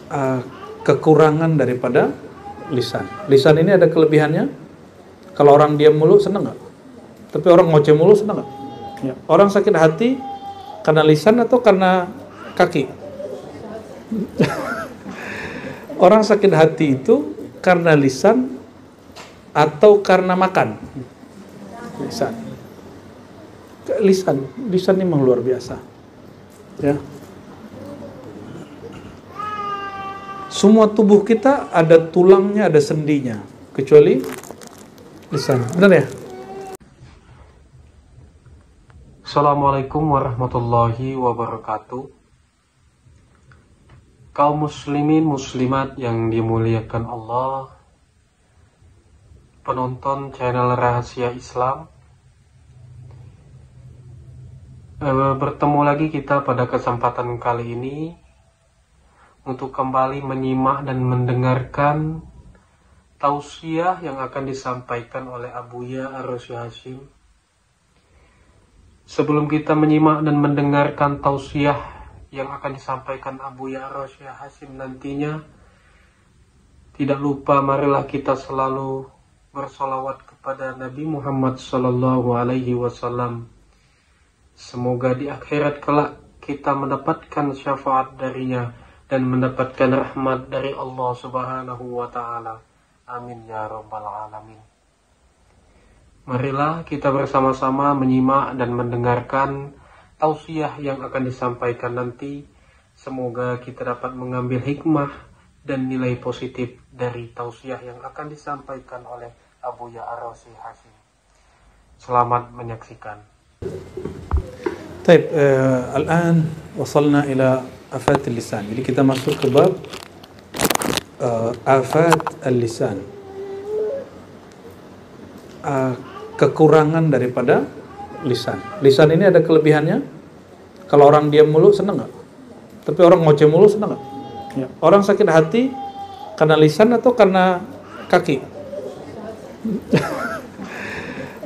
uh, kekurangan daripada lisan. Lisan ini ada kelebihannya. Kalau orang diam mulu senang nggak? Tapi orang ngoceh mulu senang nggak? Ya. Orang sakit hati karena lisan atau karena kaki? Orang sakit hati itu karena lisan atau karena makan? Lisan. Lisan ini memang luar biasa. Ya. Semua tubuh kita ada tulangnya, ada sendinya, kecuali lisan. Benar ya? Assalamualaikum warahmatullahi wabarakatuh. Kaum muslimin muslimat yang dimuliakan Allah, penonton channel Rahasia Islam, bertemu lagi kita pada kesempatan kali ini untuk kembali menyimak dan mendengarkan tausiah yang akan disampaikan oleh Abuya Ar-Rasy Hasyim. Sebelum kita menyimak dan mendengarkan tausiah yang akan disampaikan Abuya Ar-Rasy Hasyim nantinya, tidak lupa marilah kita selalu bersolawat kepada Nabi Muhammad SAW. Semoga di akhirat kelak kita mendapatkan syafaat darinya dan mendapatkan rahmat dari Allah Subhanahu wa Ta'ala. Amin ya Rabbal Alamin. Marilah kita bersama-sama menyimak dan mendengarkan tausiah yang akan disampaikan nanti. Semoga kita dapat mengambil hikmah dan nilai positif dari tausiah yang akan disampaikan oleh Abuya Ar-Rasy Hasyim. Selamat menyaksikan. Baik, al-an wasalna ila afat al-lisan. Jadi kita masuk ke bab afat al-lisan. Kekurangan daripada lisan. Lisan ini ada kelebihannya. Kalau orang diam mulu senang nggak? Tapi orang ngoceh mulu senang nggak? Ya. Orang sakit hati karena lisan atau karena kaki?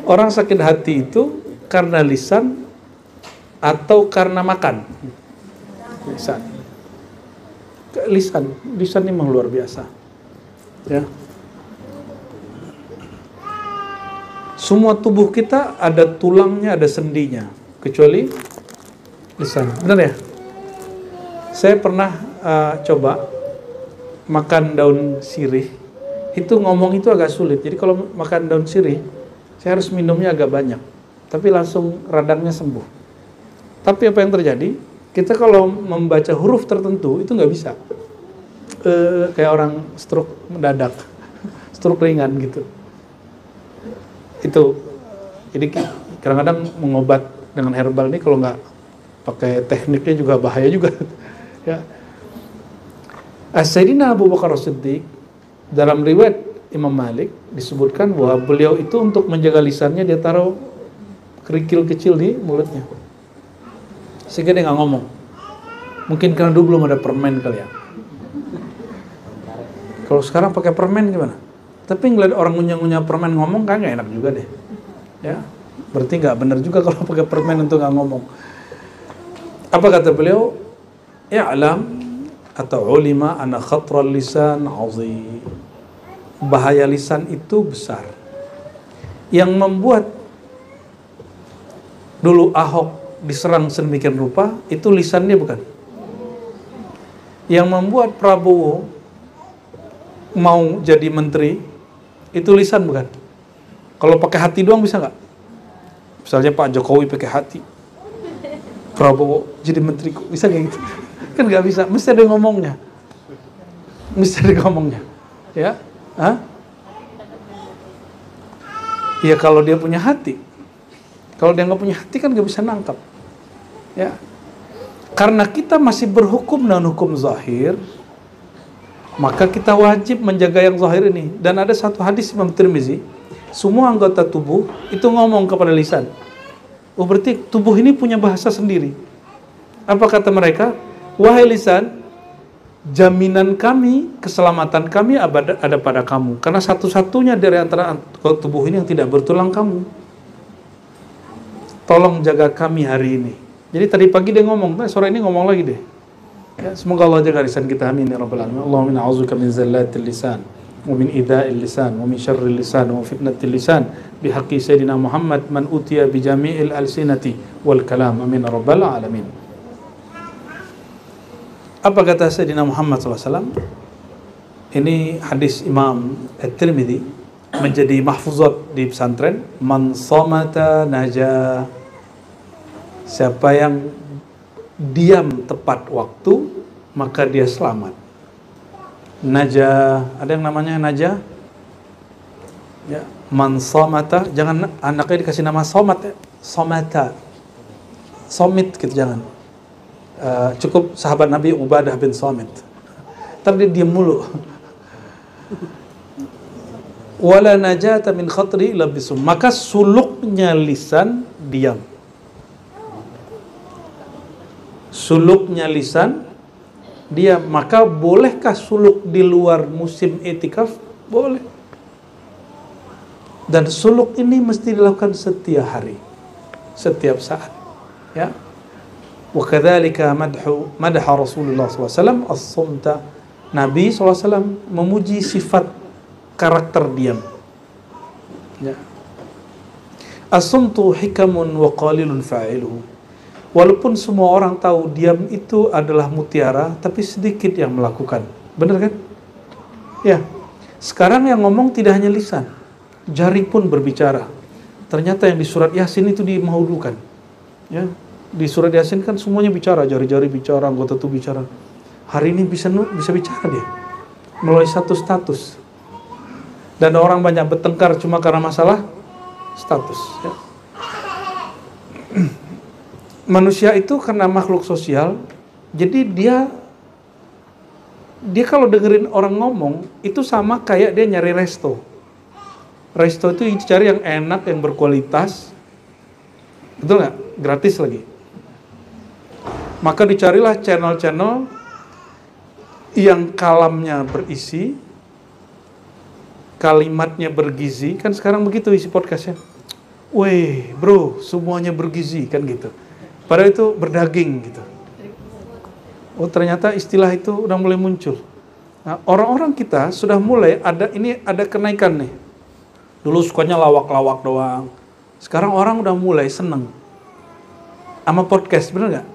Orang sakit hati itu karena lisan atau karena makan? Lisan ini memang luar biasa. Ya. Semua tubuh kita ada tulangnya, ada sendinya, kecuali lisan. Benar ya? Saya pernah coba makan daun sirih. Itu ngomong itu agak sulit. Jadi kalau makan daun sirih, saya harus minumnya agak banyak. Tapi langsung radangnya sembuh. Tapi apa yang terjadi? Kita kalau membaca huruf tertentu itu nggak bisa. Kayak orang stroke mendadak, stroke ringan gitu. Itu. Jadi kadang-kadang mengobat dengan herbal ini kalau nggak pakai tekniknya juga bahaya juga. Ya. Sayyidina Abu Bakar As-Siddiq dalam riwayat Imam Malik disebutkan bahwa beliau itu untuk menjaga lisannya dia taruh kerikil kecil di mulutnya. Sehingga dia nggak ngomong. Mungkin karena dulu belum ada permen kali ya. Kalau sekarang pakai permen gimana? Tapi ngeliat orang ngunyah-ngunyah permen ngomong kan nggak enak juga deh. Ya, berarti nggak benar juga kalau pakai permen untuk nggak ngomong. Apa kata beliau? Ya'lam atau ulima anna khatral lisan azim. Bahaya lisan itu besar. Yang membuat dulu Ahok diserang sedemikian rupa itu lisannya bukan. Yang membuat Prabowo mau jadi menteri itu lisan bukan. Kalau pakai hati doang bisa nggak? Misalnya Pak Jokowi pakai hati, Prabowo jadi menteri, bisa kayak gitu? Kan nggak bisa, mesti ada ngomongnya. Ya, ya kalau dia punya hati. Kalau dia nggak punya hati kan nggak bisa nangkap. Ya, karena kita masih berhukum dengan hukum zahir, maka kita wajib menjaga yang zahir ini. Dan ada satu hadis Imam Tirmizi, semua anggota tubuh itu ngomong kepada lisan. Oh, berarti tubuh ini punya bahasa sendiri. Apa kata mereka? Wahai lisan, jaminan kami, keselamatan kami ada pada kamu. Karena satu-satunya dari antara tubuh ini yang tidak bertulang kamu. Tolong jaga kami hari ini. Jadi tadi pagi dia ngomong, sore ini ngomong lagi deh. Ya, semoga Allah jaga lisan kita, amin ya rabbal alamin. Allahumma inna a'udzubika min zallatil lisan wa min idha'il lisan wa min syarril lisan wa fitnatil lisan bihaqqi sayyidina Muhammad man utiya bi jami'il alsinati wal kalam, amin ya rabbal alamin. Apa kata Sayyidina Muhammad SAW? Ini hadis Imam At-Tirmidzi menjadi mahfuzat di pesantren. Man somata naja. Siapa yang diam tepat waktu, maka dia selamat. Naja, ada yang namanya naja? Ya, man somata, jangan anaknya dikasih nama somat ya. Somata. Somit gitu, jangan. Cukup sahabat Nabi Ubadah bin Samit. Ntar dia diam mulu. Wala najata min khatri illa bisum. Maka suluknya lisan diam. Suluknya lisan diam. Maka bolehkah suluk di luar musim itikaf? Boleh. Dan suluk ini mesti dilakukan setiap hari, setiap saat. Ya. Wa kadzalika madha Rasulullah SAW as-sumta. Nabi SAW memuji sifat karakter diam. Ya. As-sumtu hikamun wa qalilun fa'iluhu. Walaupun semua orang tahu diam itu adalah mutiara, tapi sedikit yang melakukan. Benar kan? Ya. Sekarang yang ngomong tidak hanya lisan, jari pun berbicara. Ternyata yang di surat Yasin itu dimaudukan. Ya. Di surat Yasin kan semuanya bicara, jari-jari bicara, anggota tubuh bicara. Hari ini bisa bicara dia melalui satu status. Dan orang banyak bertengkar cuma karena masalah status. Ya. Manusia itu karena makhluk sosial, jadi dia kalau dengerin orang ngomong itu sama kayak dia nyari resto. Resto itu cari yang enak, yang berkualitas, betul nggak? Gratis lagi. Maka dicarilah channel-channel yang kalamnya berisi, kalimatnya bergizi. Kan sekarang begitu isi podcastnya. Weh bro, semuanya bergizi, kan gitu. Padahal itu berdaging gitu. Oh ternyata istilah itu udah mulai muncul. Nah, orang-orang kita sudah mulai ada kenaikan nih. Dulu sukanya lawak-lawak doang. Sekarang orang udah mulai seneng sama podcast, bener nggak?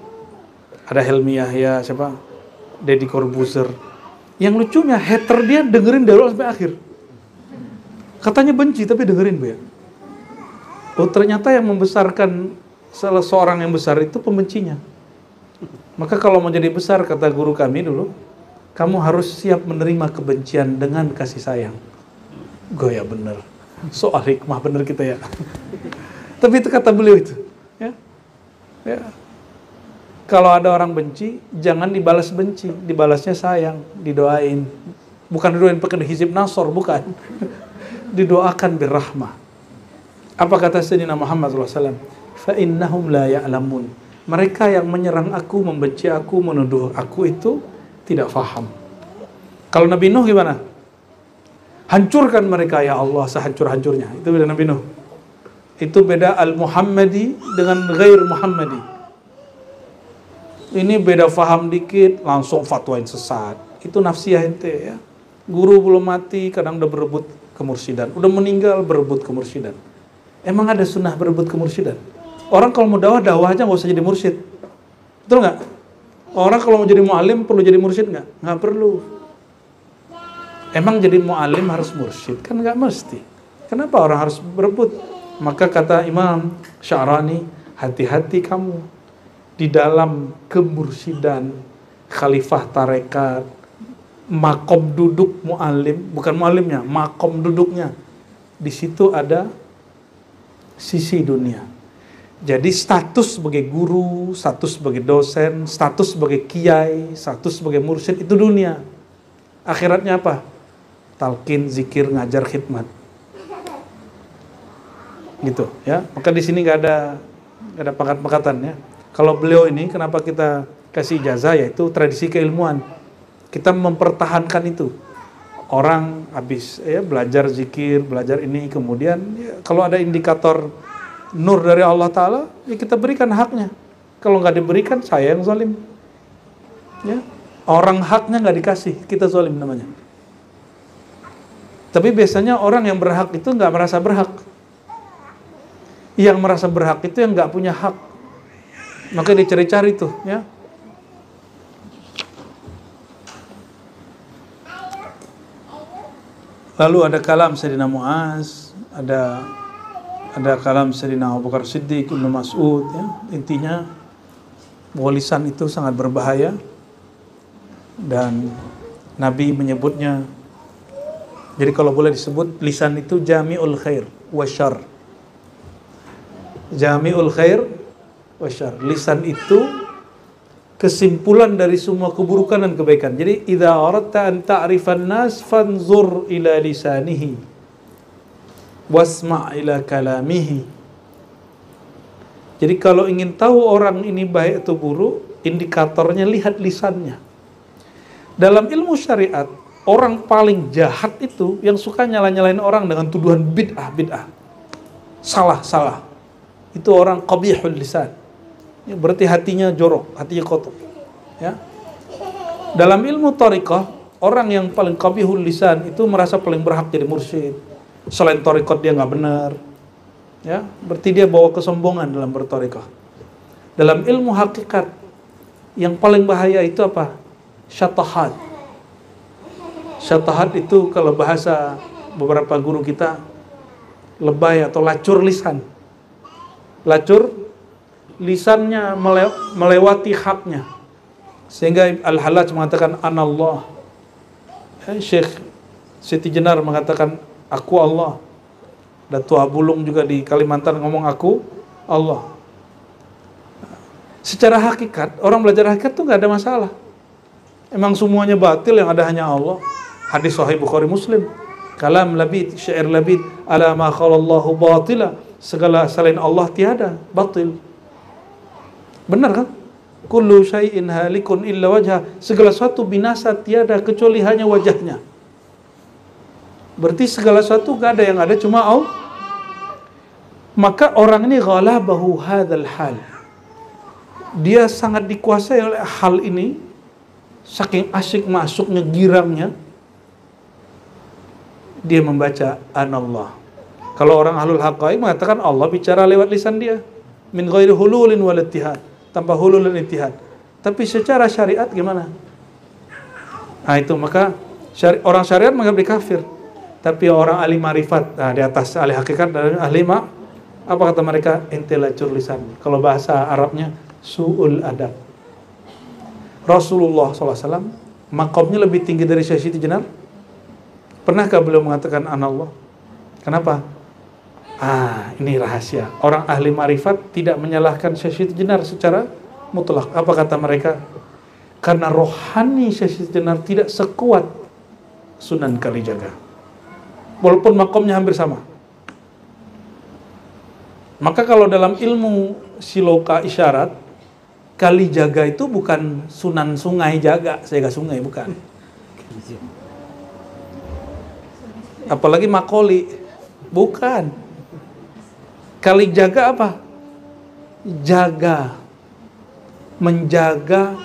Ada Helmi Yahya, siapa? Deddy Corbuzier. Yang lucunya hater dia dengerin dari awal sampai akhir. Katanya benci tapi dengerin, Bu ya. Oh ternyata yang membesarkan salah seorang yang besar itu pembencinya. Maka kalau mau jadi besar, kata guru kami dulu, kamu harus siap menerima kebencian dengan kasih sayang. Goya bener. Soal hikmah bener kita ya. Tapi itu kata beliau itu. Ya. Ya. Kalau ada orang benci, jangan dibalas benci, dibalasnya sayang, didoain. Bukan didoain pakai hizib nasor, bukan. Didoakan birrahmah. Apa kata Sayyidina Muhammad SAW? Fa'innahum la ya'lamun. Mereka yang menyerang aku, membenci aku, menuduh aku itu tidak faham. Kalau Nabi Nuh gimana? Hancurkan mereka ya Allah sehancur-hancurnya. Itu beda Nabi Nuh. Itu beda al-Muhammadi dengan ghair Muhammadi. Ini beda faham dikit, langsung fatwain sesat. Itu nafsiyah ente ya. Guru belum mati, kadang udah berebut kemursidan. Udah meninggal, berebut kemursidan. Emang ada sunnah berebut kemursidan? Orang kalau mau dakwah aja nggak usah jadi mursyid. Betul nggak? Orang kalau mau jadi mu'alim perlu jadi mursyid nggak? Nggak perlu. Emang jadi mu'alim harus mursyid? Kan nggak mesti. Kenapa orang harus berebut? Maka kata Imam Sya'rani, hati-hati kamu di dalam kemursidan, khalifah tarekat, makom duduk mu'alim, bukan mu'alimnya, makom duduknya. Di situ ada sisi dunia. Jadi status sebagai guru, status sebagai dosen, status sebagai kiai, status sebagai mursyid itu dunia. Akhiratnya apa? Talqin, zikir, ngajar, khidmat. Gitu ya. Maka di sini nggak ada pangkat-pangkatan ya. Kalau beliau ini kenapa kita kasih ijazah, yaitu tradisi keilmuan. Kita mempertahankan itu. Orang habis ya belajar zikir, belajar ini, kemudian ya, kalau ada indikator nur dari Allah Ta'ala, ya kita berikan haknya. Kalau nggak diberikan, saya yang zalim. Ya. Orang haknya nggak dikasih, kita zalim namanya. Tapi biasanya orang yang berhak itu nggak merasa berhak. Yang merasa berhak itu yang nggak punya hak. Maka dicari-cari tuh, ya. Lalu ada kalam Sayyidina Muaz, ada kalam Sayyidina Abu Bakar Siddiq, Ibnu Mas'ud, ya. Intinya bahwa lisan itu sangat berbahaya dan Nabi menyebutnya. Jadi kalau boleh disebut lisan itu jami'ul khair wa syarr. Jami'ul khair wa syarr. Lisan itu kesimpulan dari semua keburukan dan kebaikan. Jadi idza aradta an ta'rifan nas fanzur ila lisanihi wasma' ila kalamihi. Jadi kalau ingin tahu orang ini baik atau buruk, indikatornya lihat lisannya. Dalam ilmu syariat, orang paling jahat itu yang suka nyala-nyalain orang dengan tuduhan bid'ah. Salah. Itu orang qabihul lisan. Ya, berarti hatinya jorok, hatinya kotor. Ya. Dalam ilmu thariqah, orang yang paling qabihul lisan itu merasa paling berhak jadi mursyid. Selain thariqah dia nggak benar. Ya, berarti dia bawa kesombongan dalam berthariqah. Dalam ilmu hakikat, yang paling bahaya itu apa? Syatahat. Syatahat itu kalau bahasa beberapa guru kita, lebay atau lacur lisan. Lacur lisannya melewati haknya. Sehingga Al-Hallaj mengatakan anallah. Syekh Siti Jenar mengatakan aku Allah. Datuk Abulung juga di Kalimantan ngomong aku Allah. Secara hakikat, orang belajar hakikat tuh nggak ada masalah. Emang semuanya batil, yang ada hanya Allah. Hadis Sahih Bukhari Muslim. Kalam labid, syair labid, ala ma khalallahu batila. Segala selain Allah tiada, batil. Benar kan? Kullu syai'in halikun illa wajha. Segala sesuatu binasa tiada kecuali hanya wajahnya. Berarti segala sesuatu gak ada, yang ada cuma Allah. Maka orang ini ghalabahu hadzal hal. Dia sangat dikuasai oleh hal ini. Saking asyik masuknya, girangnya, dia membaca anallah. Kalau orang ahlul haqaiq mengatakan Allah bicara lewat lisan dia, min ghairi hululin wal ittihad, tanpa hulul dan ittihad. Tapi secara syariat gimana? Nah itu, maka orang syariat menganggap dia kafir. Tapi orang ahli marifat, di atas ahli hakikat dan ahli apa kata mereka? Ente lacur lisan. Kalau bahasa Arabnya su'ul adab. Rasulullah SAW maqamnya lebih tinggi dari Syekh Siti Jenar. Pernahkah beliau mengatakan anallah? Kenapa? Ini rahasia. Orang ahli marifat tidak menyalahkan Syekh Siti Jenar secara mutlak. Apa kata mereka? Karena rohani Syekh Siti Jenar tidak sekuat Sunan Kalijaga. Walaupun makomnya hampir sama. Maka kalau dalam ilmu siloka isyarat, Kalijaga itu bukan Sunan Sungai Jaga, Sega Sungai, bukan. Apalagi Makoli, bukan. Kalijaga apa? Jaga, menjaga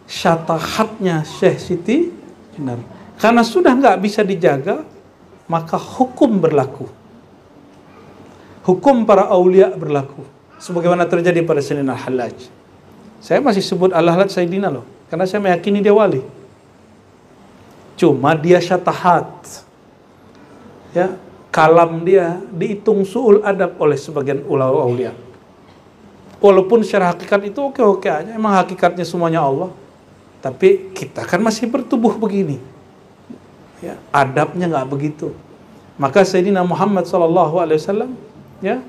syatahatnya Syekh Siti Jenar. Karena sudah nggak bisa dijaga, maka hukum berlaku. Hukum para aulia berlaku. Sebagaimana terjadi pada Sayyidina Al-Hallaj. Saya masih sebut Al-Hallaj Sayyidina loh, karena saya meyakini dia wali. Cuma dia syatahat. Ya, kalam dia dihitung su'ul adab oleh sebagian ulama aulia. Walaupun secara hakikat itu oke-oke aja, emang hakikatnya semuanya Allah. Tapi kita kan masih bertubuh begini. Ya, adabnya nggak begitu. Maka Sayyidina Muhammad SAW, ya,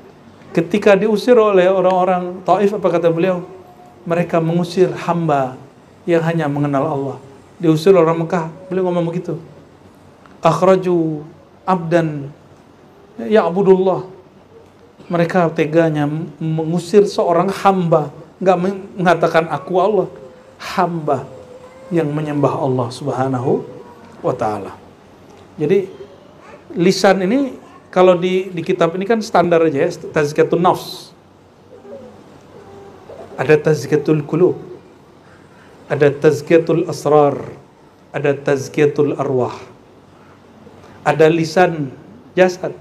ketika diusir oleh orang-orang Taif, apa kata beliau? Mereka mengusir hamba yang hanya mengenal Allah. Diusir orang Mekah, beliau ngomong begitu. Akhraju abdan ya'budullah. Mereka teganya mengusir seorang hamba, nggak mengatakan aku Allah, hamba yang menyembah Allah Subhanahu wa ta'ala. Jadi lisan ini kalau di kitab ini kan standar aja ya, tazkiyatun nafs. Ada tazkiyatul qulub. ada tazkiyatul asrar, ada tazkiyatul arwah, ada lisan jasad,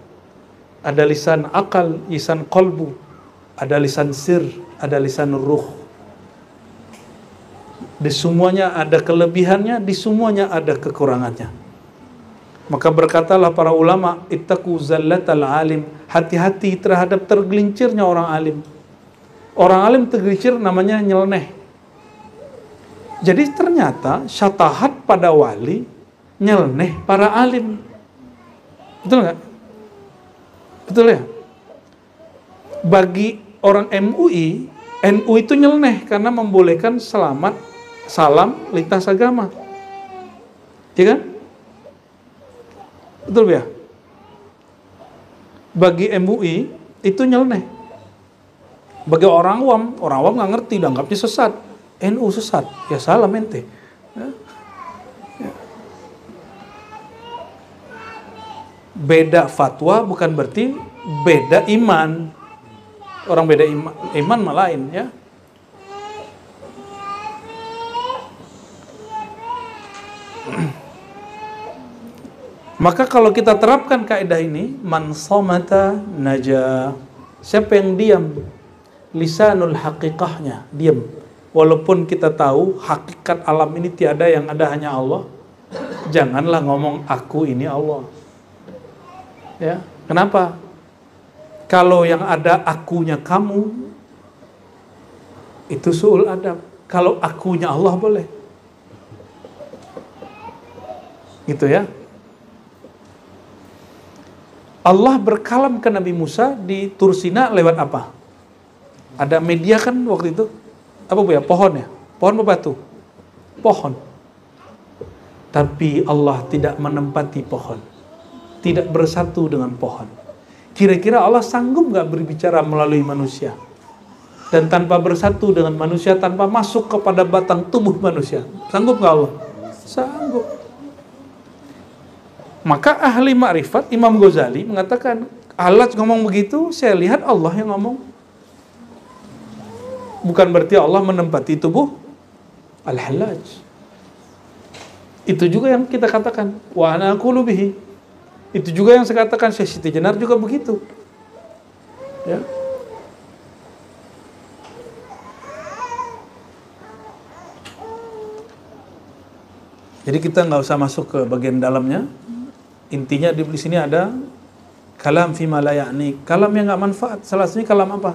ada lisan akal, lisan qalbu, ada lisan sir, ada lisan ruh. Di semuanya ada kelebihannya, di semuanya ada kekurangannya. Maka berkatalah para ulama, ittaqu zallatal alim, hati-hati terhadap tergelincirnya orang alim. Orang alim tergelincir namanya nyeleneh. Jadi ternyata syatahat pada wali, nyeleneh para alim. Betul nggak? Betul ya? Bagi orang MUI, NU itu nyeleneh karena membolehkan salam lintas agama. Ya kan? Betul ya? Bagi MUI itu nyeleneh. Bagi orang awam nggak ngerti, dianggapnya sesat. NU sesat, ya salam ente. Ya. Beda fatwa bukan berarti beda iman. Orang beda iman malah lain ya. Maka kalau kita terapkan kaidah ini, man somata naja. Siapa yang diam, lisanul haqiqahnya, diam. Walaupun kita tahu hakikat alam ini tiada, yang ada hanya Allah. Janganlah ngomong aku ini Allah. Ya, kenapa? Kalau yang ada akunya kamu, itu su'ul adab. Kalau akunya Allah boleh. Gitu ya. Allah berkalam ke Nabi Musa di Tursina lewat apa? Ada media kan waktu itu? Apa Bu ya? Pohon ya? Pohon apa batu? Pohon. Tapi Allah tidak menempati pohon. Tidak bersatu dengan pohon. Kira-kira Allah sanggup gak berbicara melalui manusia? Dan tanpa bersatu dengan manusia, tanpa masuk kepada batang tubuh manusia. Sanggup gak Allah? Sanggup. Maka ahli ma'rifat Imam Ghazali mengatakan, Allah ngomong begitu, saya lihat Allah yang ngomong. Bukan berarti Allah menempati tubuh Al-Hallaj. Itu juga yang kita katakan, wa ana aqulu bihi. Itu juga yang saya katakan, Syekh Siti Jenar juga begitu. Ya. Jadi kita nggak usah masuk ke bagian dalamnya. Intinya di sini ada kalam fi ma la ya'ni, kalam yang nggak manfaat. Salah satunya kalam apa?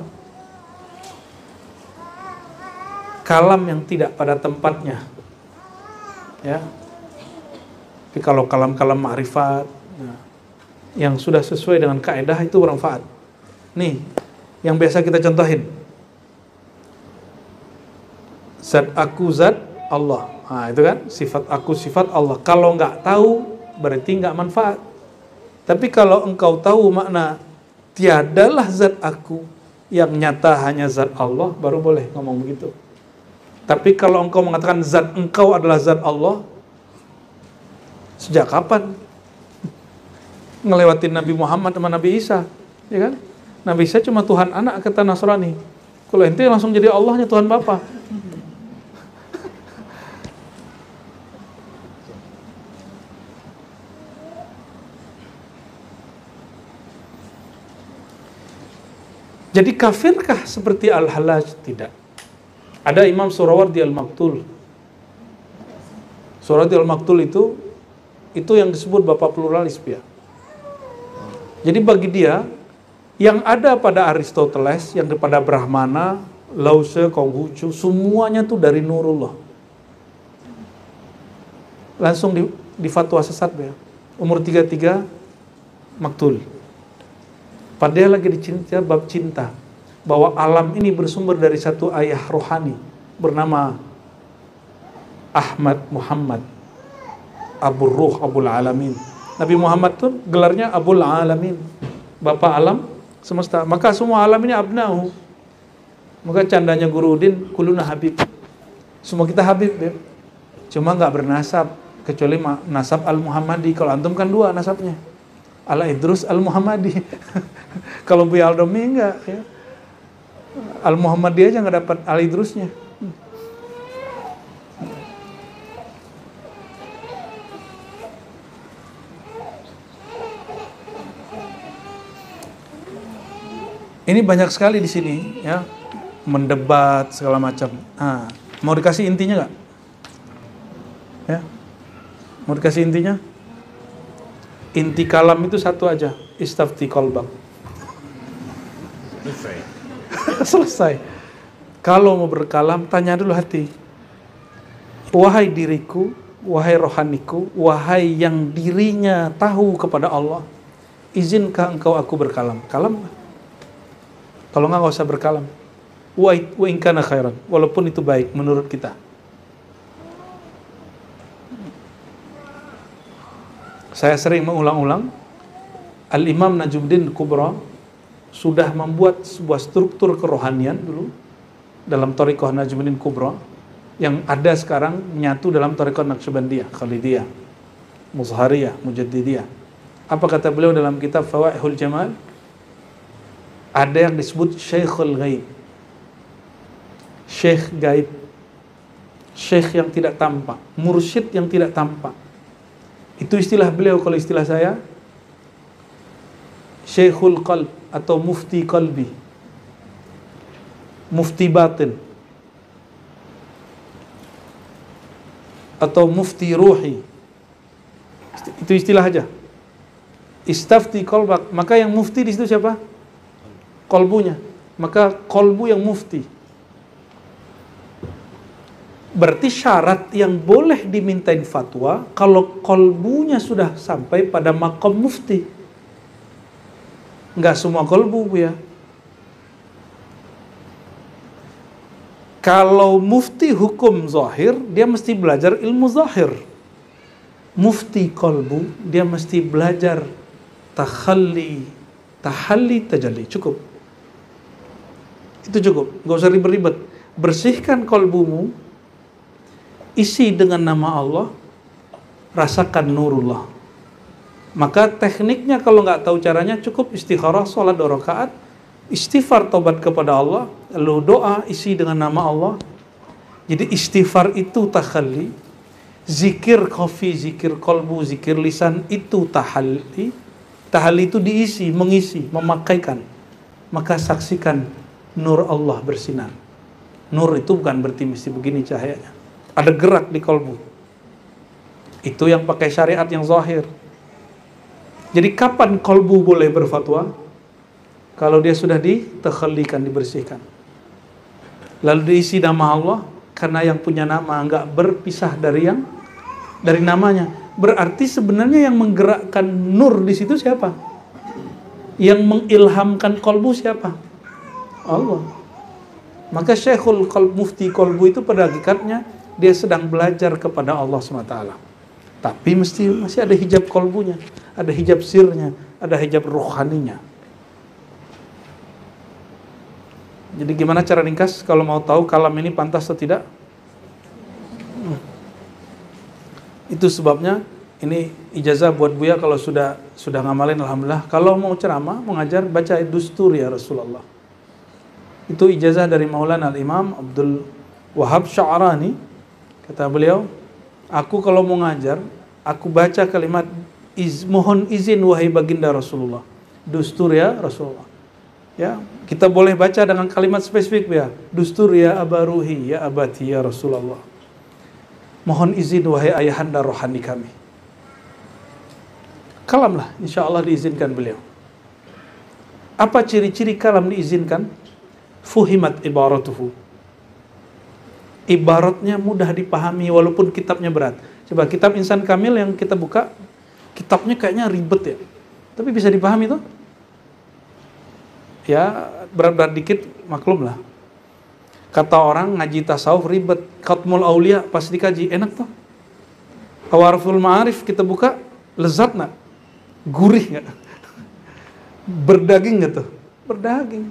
Kalam yang tidak pada tempatnya. Ya. Tapi kalau kalam-kalam ma'rifat, yang sudah sesuai dengan kaidah itu bermanfaat. Nih, yang biasa kita contohin. Zat aku, zat Allah. Nah, itu kan sifat aku, sifat Allah. Kalau nggak tahu, berarti nggak manfaat. Tapi kalau engkau tahu makna tiadalah zat aku, yang nyata hanya zat Allah, baru boleh ngomong begitu. Tapi kalau engkau mengatakan zat engkau adalah zat Allah, sejak kapan ngelewatin Nabi Muhammad sama Nabi Isa, ya kan? Nabi Isa cuma Tuhan anak, kata Nasrani. Kalau ente langsung jadi Allahnya Tuhan Bapa. Jadi kafirkah seperti Al-Hallaj? Tidak. Ada Imam Surawardi Al-Maktul. Surawardi Al-Maktul itu yang disebut bapak pluralis ya. Jadi bagi dia, yang ada pada Aristoteles, yang kepada Brahmana, Lause, Konghucu, semuanya tuh dari Nurullah. Langsung di fatwa sesat ya. Umur 33 Maktul. Padahal lagi dicinta bab cinta, bahwa alam ini bersumber dari satu ayah rohani bernama Ahmad Muhammad Abul Ruh Abul Alamin. Nabi Muhammad tuh gelarnya Abul Alamin, Bapak alam semesta. Maka semua alam ini abnahu. Maka candanya Guru Udin, kuluna habib. Semua kita habib ya. Cuma nggak bernasab, kecuali nasab Al-Muhammadi. Kalau antum kan dua nasabnya, Al-Idrus Al-Muhammadi. Kalau Buya Aldomi enggak ya. Al-Muhammadi aja nggak dapat Al-Idrusnya. Ini banyak sekali di sini, ya, mendebat segala macam. Nah, mau dikasih intinya nggak? Ya, mau dikasih intinya? Inti kalam itu satu aja, istafti qalbak. Selesai. Kalau mau berkalam, tanya dulu hati. Wahai diriku, wahai rohaniku, wahai yang dirinya tahu kepada Allah, izinkah engkau aku berkalam? Kalam nggak? Kalau nggak usah berkalam. Wa in kana khairan, walaupun itu baik menurut kita. Saya sering mengulang-ulang, Al-Imam Najmuddin Kubra sudah membuat sebuah struktur kerohanian dulu dalam Thariqah Najmuddin Kubra yang ada sekarang menyatu dalam Thariqah Naqsyabandiyah, Khalidiyah, Muzhariyah, Mujaddidiyah. Apa kata beliau dalam kitab Fawaihul Jamal? Ada yang disebut Syekhul Ghaib, Syekh gaib, Syekh yang tidak tampak, mursyid yang tidak tampak. Itu istilah beliau. Kalau istilah saya, Syekhul Qalb atau Mufti Qalbi, Mufti Batin, atau Mufti Ruhi. Itu istilah aja. Istafti qalbak, maka yang mufti di situ siapa? Kolbunya. Maka kolbu yang mufti. Berarti syarat yang boleh dimintain fatwa kalau kolbunya sudah sampai pada maqam mufti. Enggak semua kolbu, Bu, ya. Kalau mufti hukum zahir, dia mesti belajar ilmu zahir. Mufti kolbu, dia mesti belajar tahalli, tajalli. Cukup. Itu cukup, nggak usah ribet-ribet. Bersihkan kolbumu, isi dengan nama Allah, rasakan nurullah. Maka tekniknya kalau nggak tahu caranya, cukup istikharah, sholat 2 rakaat, istighfar, tobat kepada Allah, lalu doa, isi dengan nama Allah. Jadi istighfar itu takhalli, zikir khafi, zikir kolbu, zikir lisan itu tahalli. Tahalli itu diisi, mengisi, memakaikan. Maka saksikan nur Allah bersinar. Nur itu bukan berarti mesti begini cahayanya. Ada gerak di kolbu. Itu yang pakai syariat yang zahir. Jadi kapan kolbu boleh berfatwa? Kalau dia sudah ditakhallikan, dibersihkan. Lalu diisi nama Allah, karena yang punya nama enggak berpisah dari namanya. Berarti sebenarnya yang menggerakkan nur di situ siapa? Yang mengilhamkan kolbu siapa? Allah. Maka Syekhul Qalb, Mufti Kolbu itu pada hakikatnya dia sedang belajar kepada Allah SWT. Tapi masih ada hijab kolbunya, ada hijab sirnya, ada hijab rohaninya. Jadi gimana cara ringkas kalau mau tahu kalam ini pantas atau tidak? Itu sebabnya ini ijazah buat Buya kalau sudah ngamalin, alhamdulillah. Kalau mau ceramah, mengajar, baca Dustur ya Rasulullah. Itu ijazah dari Maulana Al-Imam Abdul Wahab Sya'rani. Kata beliau, aku kalau mau ngajar, aku baca kalimat mohon izin wahai baginda Rasulullah, Dustur ya Rasulullah. Ya, kita boleh baca dengan kalimat spesifik, ya. Dustur ya abaruhi, ya abati ya Rasulullah. Mohon izin wahai ayahanda rohani kami. Kalam lah, insya Allah diizinkan beliau. Apa ciri-ciri kalam diizinkan? Fuhimat ibaratuhu. Ibaratnya mudah dipahami walaupun kitabnya berat. Coba kitab Insan Kamil yang kita buka, kitabnya kayaknya ribet ya. Tapi bisa dipahami tuh. Ya, berat-berat dikit maklum lah. Kata orang ngaji tasawuf ribet. Khatmul Aulia pas dikaji enak tuh. Awarful Ma'arif kita buka, lezat nggak? Gurih nggak? Berdaging nggak tuh? Berdaging.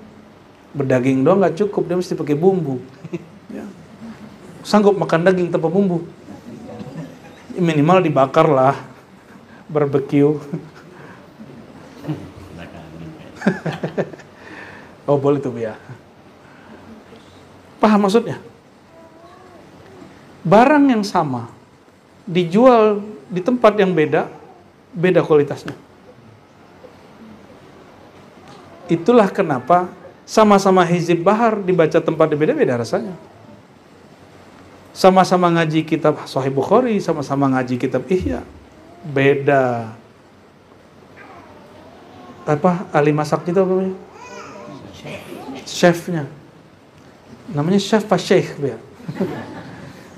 Berdaging doang nggak cukup, dia mesti pakai bumbu. Ya. Sanggup makan daging tanpa bumbu? Minimal dibakar lah, barbecue. Oh boleh tuh ya. Paham maksudnya? Barang yang sama dijual di tempat yang beda kualitasnya. Itulah kenapa Sama-sama Hizib Bahar dibaca tempat beda-beda rasanya. Sama-sama ngaji kitab Sahih Bukhari, sama-sama ngaji kitab Ihya, beda. Apa ahli masak itu apa namanya? Chefnya. Namanya chef apa sheikh ya?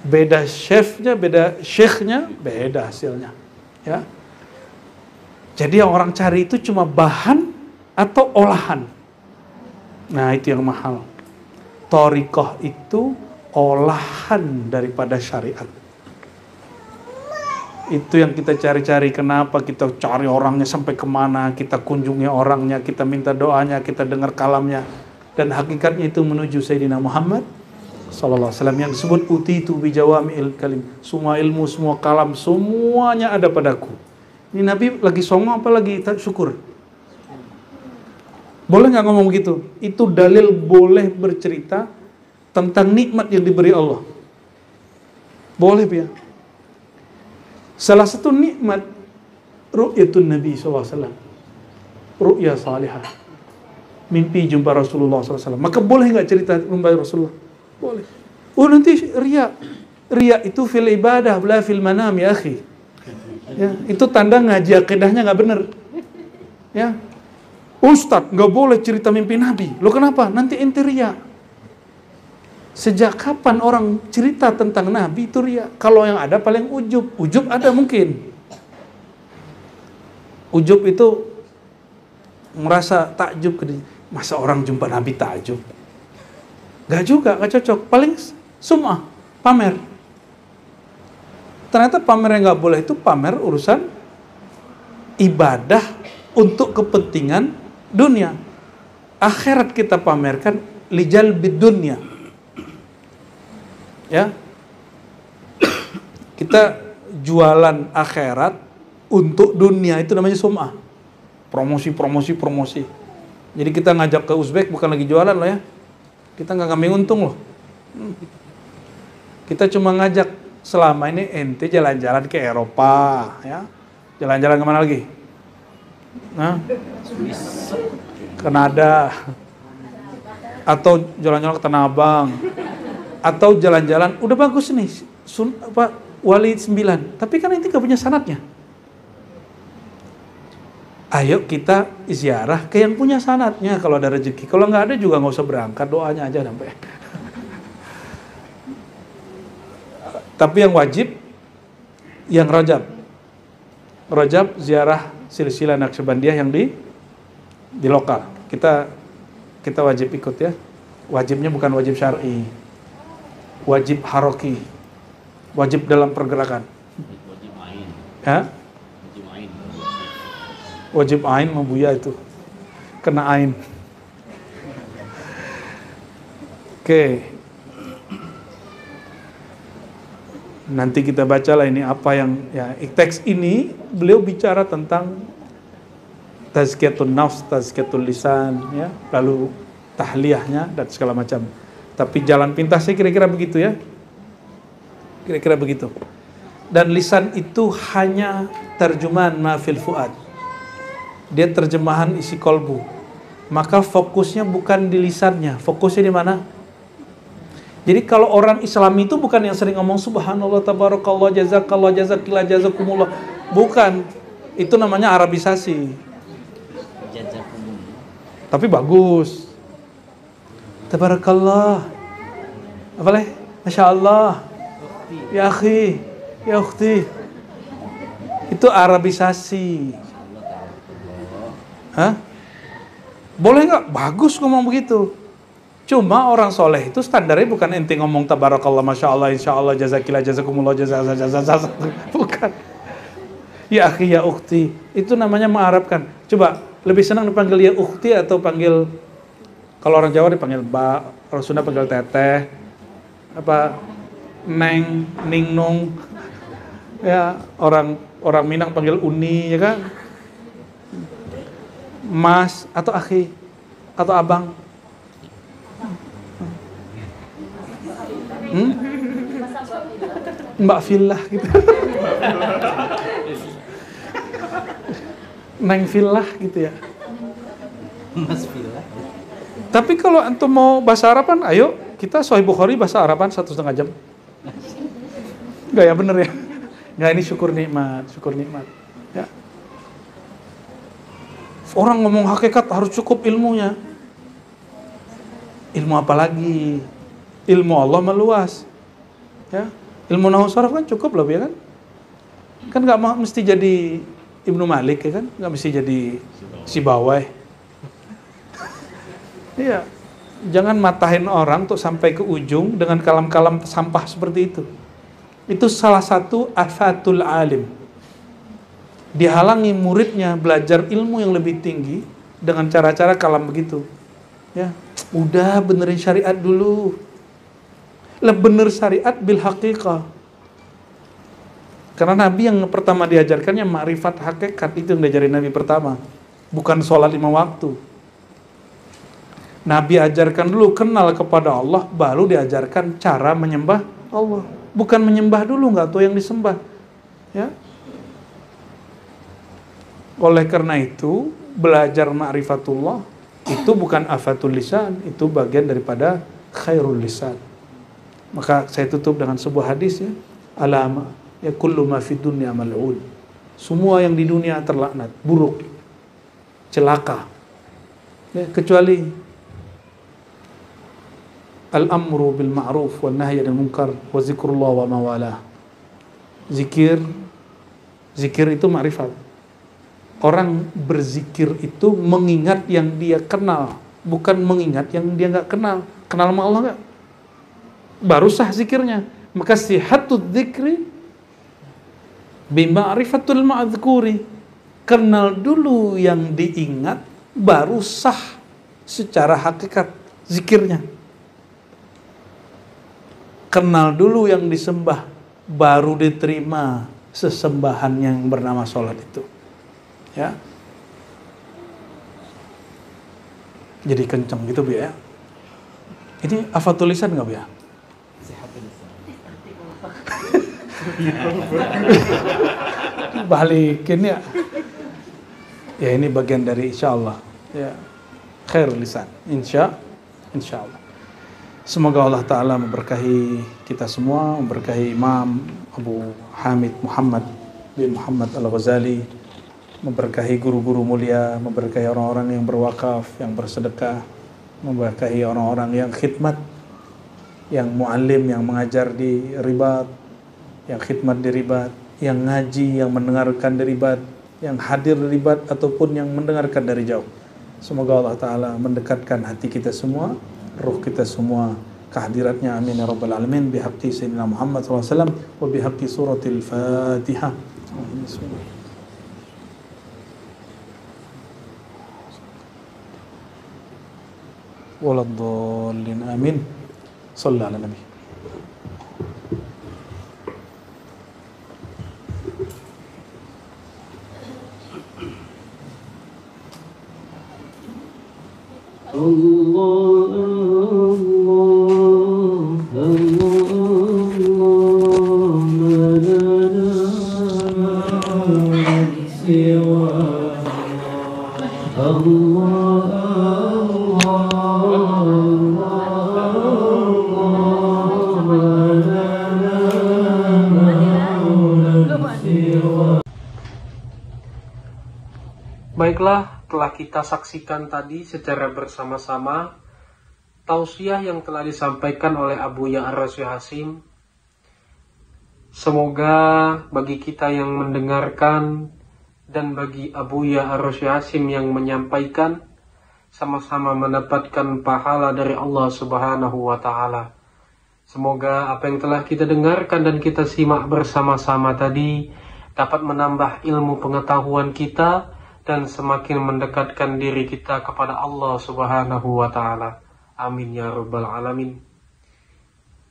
Beda chefnya, beda sheikhnya, beda hasilnya. Ya. Jadi yang orang cari itu cuma bahan atau olahan. Nah, itu yang mahal. Thariqah itu olahan daripada syariat. Itu yang kita cari-cari. Kenapa kita cari orangnya sampai kemana, kita kunjungi orangnya, kita minta doanya, kita dengar kalamnya. Dan hakikatnya itu menuju Sayyidina Muhammad sallallahu alaihi wasallam yang disebut utitu bijawami'il kalim. Semua ilmu, semua kalam, semuanya ada padaku. Ini Nabi lagi songong apa lagi syukur? Boleh nggak ngomong begitu? Itu dalil boleh bercerita tentang nikmat yang diberi Allah. Boleh ya. Salah satu nikmat ru'yatun Nabi SAW, ru'ya salihah, mimpi jumpa Rasulullah SAW. Maka boleh nggak cerita jumpa Rasulullah? Boleh. Oh nanti riya itu fil ibadah, la fil manam ya akhi. Ya, itu tanda ngaji akidahnya nggak bener. Ya, Ustadz nggak boleh cerita mimpi Nabi. Lo kenapa? Nanti ente riya. Sejak kapan orang cerita tentang Nabi itu riya? Kalau yang ada paling ujub. Ujub ada mungkin. Ujub itu merasa takjub. Masa orang jumpa Nabi takjub? Gak juga, gak cocok. Paling sum'ah, pamer. Ternyata pamer yang gak boleh itu pamer urusan ibadah untuk kepentingan dunia. Akhirat kita pamerkan lijal bidunya. Ya, kita jualan akhirat untuk dunia, itu namanya sum'ah. Promosi. Jadi kita ngajak ke Uzbek bukan lagi jualan loh ya. Kita nggak ngambil untung loh. Kita cuma ngajak, selama ini ente jalan-jalan ke Eropa, ya. Jalan-jalan kemana lagi? Nah, Kanada, atau jalan-jalan ke Tanah Abang, atau jalan-jalan, udah bagus nih, Wali 9, tapi kan ente gak punya sanatnya. Ayo kita ziarah ke yang punya sanatnya kalau ada rezeki. Kalau nggak ada juga nggak usah berangkat, doanya aja sampai. Tapi yang wajib, yang Rajab ziarah silsilah Naqsyabandiyah yang di lokal. Kita wajib ikut ya. Wajibnya bukan wajib syar'i, wajib haroki, wajib dalam pergerakan. Wajib ain. Ya? Wajib ain. Wajib ain membuya itu. Kena ain. Oke. Nanti kita bacalah ini apa yang ya, teks ini beliau bicara tentang tazkiyatun nafs, tazkiyatul lisan ya, lalu tahliyahnya dan segala macam. Tapi jalan pintasnya kira-kira begitu ya. Kira-kira begitu. Dan lisan itu hanya terjemahan ma fil fuad. Dia terjemahan isi kolbu. Maka fokusnya bukan di lisannya, fokusnya di mana? Jadi kalau orang Islam itu bukan yang sering ngomong subhanallah, tabarakallah, jazakallah, jazakillah, jazakumullah. Bukan. Itu namanya Arabisasi. Tapi bagus. Tabarakallah. Apa leh? Masya Allah. Ya akhi, ya ukhti. Itu Arabisasi. Hah? Boleh nggak? Bagus ngomong begitu. Cuma orang soleh itu standarnya bukan ente ngomong tabarakallah, masya Allah, insya Allah, jazakillah, jazakumullah, jazak. Bukan. Ya akhi, ya ukhti. Itu namanya mengharapkan. Coba, lebih senang dipanggil ya ukhti atau panggil, kalau orang Jawa dipanggil Mbak, orang Sunda panggil teteh, apa, neng, ningnung. Ya, orang Minang panggil uni, ya kan? Mas atau akhi atau abang, Mbak Fillah gitu, Neng Fillah gitu ya, Mas Fillah. Tapi kalau antum mau bahasa Araban, ayo kita Sahih Bukhari bahasa Araban 1,5 jam. Enggak ya, bener ya? Enggak, ini syukur nikmat. Ya. Orang ngomong hakikat harus cukup ilmunya. Ilmu apa lagi? Ilmu Allah meluas. Ya. Ilmu nahwu sharaf kan cukup loh ya kan? Kan enggak mesti jadi Ibnu Malik ya kan? Enggak mesti jadi Sibawai. Iya. Jangan matahin orang untuk sampai ke ujung dengan kalam-kalam sampah seperti itu. Itu salah satu afatul alim. Dihalangi muridnya belajar ilmu yang lebih tinggi dengan cara-cara kalam begitu. Ya, udah benerin syariat dulu. Lah bener syariat bil haqiqah. Karena Nabi yang pertama diajarkannya ma'rifat hakikat, itu yang diajarin Nabi pertama. Bukan sholat 5 waktu. Nabi ajarkan dulu kenal kepada Allah, baru diajarkan cara menyembah Allah. Bukan menyembah dulu, nggak tahu yang disembah. Ya. Oleh karena itu, belajar ma'rifatullah itu bukan afatul lisan, itu bagian daripada khairul lisan. Maka saya tutup dengan sebuah hadis ya. Alama ya kullu ma fid dunya mal'un. Semua yang di dunia terlaknat, buruk, celaka. Ya, kecuali al-amru bil ma'ruf wal nahyi 'anil munkar wa zikrullah wa mawalah. Zikir itu ma'rifat. Orang berzikir itu mengingat yang dia kenal, bukan mengingat yang dia nggak kenal. Kenal sama Allah nggak? Baru sah zikirnya. Maka sihatud dzikri bi ma'rifatul ma'dzkuri. Kenal dulu yang diingat, baru sah secara hakikat zikirnya. Kenal dulu yang disembah, baru diterima sesembahan yang bernama sholat itu. Ya. Jadi kenceng gitu Bu ya. Ini hafal tulisan nggak Bu ya? Balikin ya. Ya ini bagian dari insya Allah. Ya. Khair lisan. Insya Allah. Semoga Allah Ta'ala memberkahi kita semua, memberkahi Imam Abu Hamid Muhammad bin Muhammad Al-Ghazali, memberkahi guru-guru mulia, memberkahi orang-orang yang berwakaf, yang bersedekah, memberkahi orang-orang yang khidmat, yang muallim, yang mengajar di Ribat, yang khidmat di Ribat, yang ngaji, yang mendengarkan di Ribat, yang hadir di Ribat ataupun yang mendengarkan dari jauh. Semoga Allah Ta'ala mendekatkan hati kita semua, ruh kita semua kehadiratnya, amin ya rabbal alamin, bihaqqi sayyidina Muhammad SAW wa bihaqqi suratil Fatihah. Bismillah. Waladdallin, amin. Sallallahu ala nabi. Baiklah, telah kita saksikan tadi secara bersama-sama tausiah yang telah disampaikan oleh Abu Ya'arosy Hasim. Semoga bagi kita yang mendengarkan dan bagi Abu Ya'arosy Hasim yang menyampaikan, sama-sama mendapatkan pahala dari Allah Subhanahu wa Ta'ala. Semoga apa yang telah kita dengarkan dan kita simak bersama-sama tadi dapat menambah ilmu pengetahuan kita dan semakin mendekatkan diri kita kepada Allah Subhanahu wa Ta'ala. Amin ya rabbal alamin.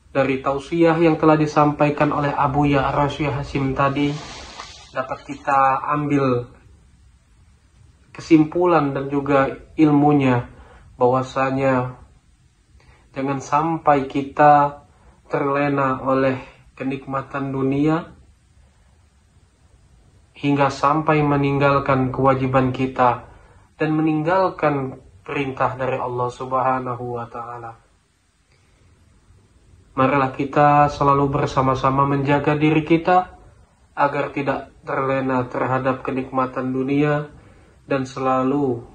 Dari tausiah yang telah disampaikan oleh Abu Ya'arosy Hasim tadi, dapat kita ambil kesimpulan dan juga ilmunya, bahwasanya jangan sampai kita terlena oleh kenikmatan dunia hingga sampai meninggalkan kewajiban kita dan meninggalkan perintah dari Allah Subhanahu wa Ta'ala. Marilah kita selalu bersama-sama menjaga diri kita agar tidak terlena terhadap kenikmatan dunia dan selalu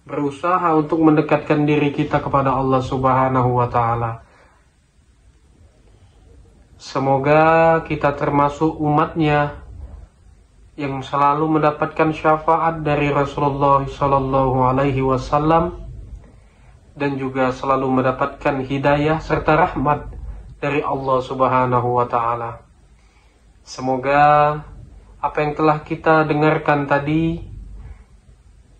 berusaha untuk mendekatkan diri kita kepada Allah Subhanahu wa Ta'ala. Semoga kita termasuk umatnya yang selalu mendapatkan syafaat dari Rasulullah Sallallahu Alaihi Wasallam dan juga selalu mendapatkan hidayah serta rahmat dari Allah Subhanahu wa Ta'ala. Semoga apa yang telah kita dengarkan tadi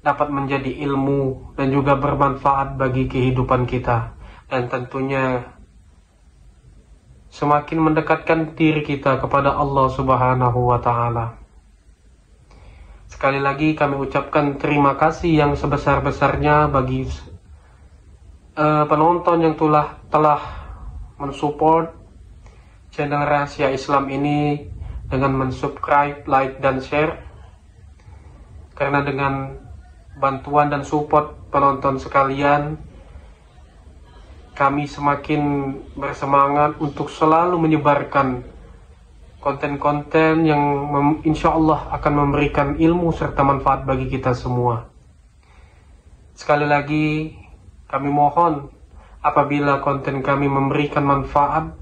dapat menjadi ilmu dan juga bermanfaat bagi kehidupan kita, dan tentunya semakin mendekatkan diri kita kepada Allah Subhanahu wa Ta'ala. Sekali lagi kami ucapkan terima kasih yang sebesar-besarnya bagi penonton yang telah mensupport channel Rahasia Islam ini dengan mensubscribe, like, dan share. Karena dengan bantuan dan support penonton sekalian, kami semakin bersemangat untuk selalu menyebarkan konten-konten yang insya Allah akan memberikan ilmu serta manfaat bagi kita semua. Sekali lagi, kami mohon apabila konten kami memberikan manfaat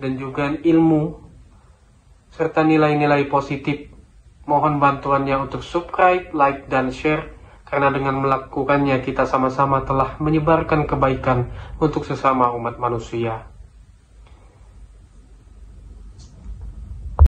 dan juga ilmu serta nilai-nilai positif, mohon bantuannya untuk subscribe, like, dan share, karena dengan melakukannya kita sama-sama telah menyebarkan kebaikan untuk sesama umat manusia.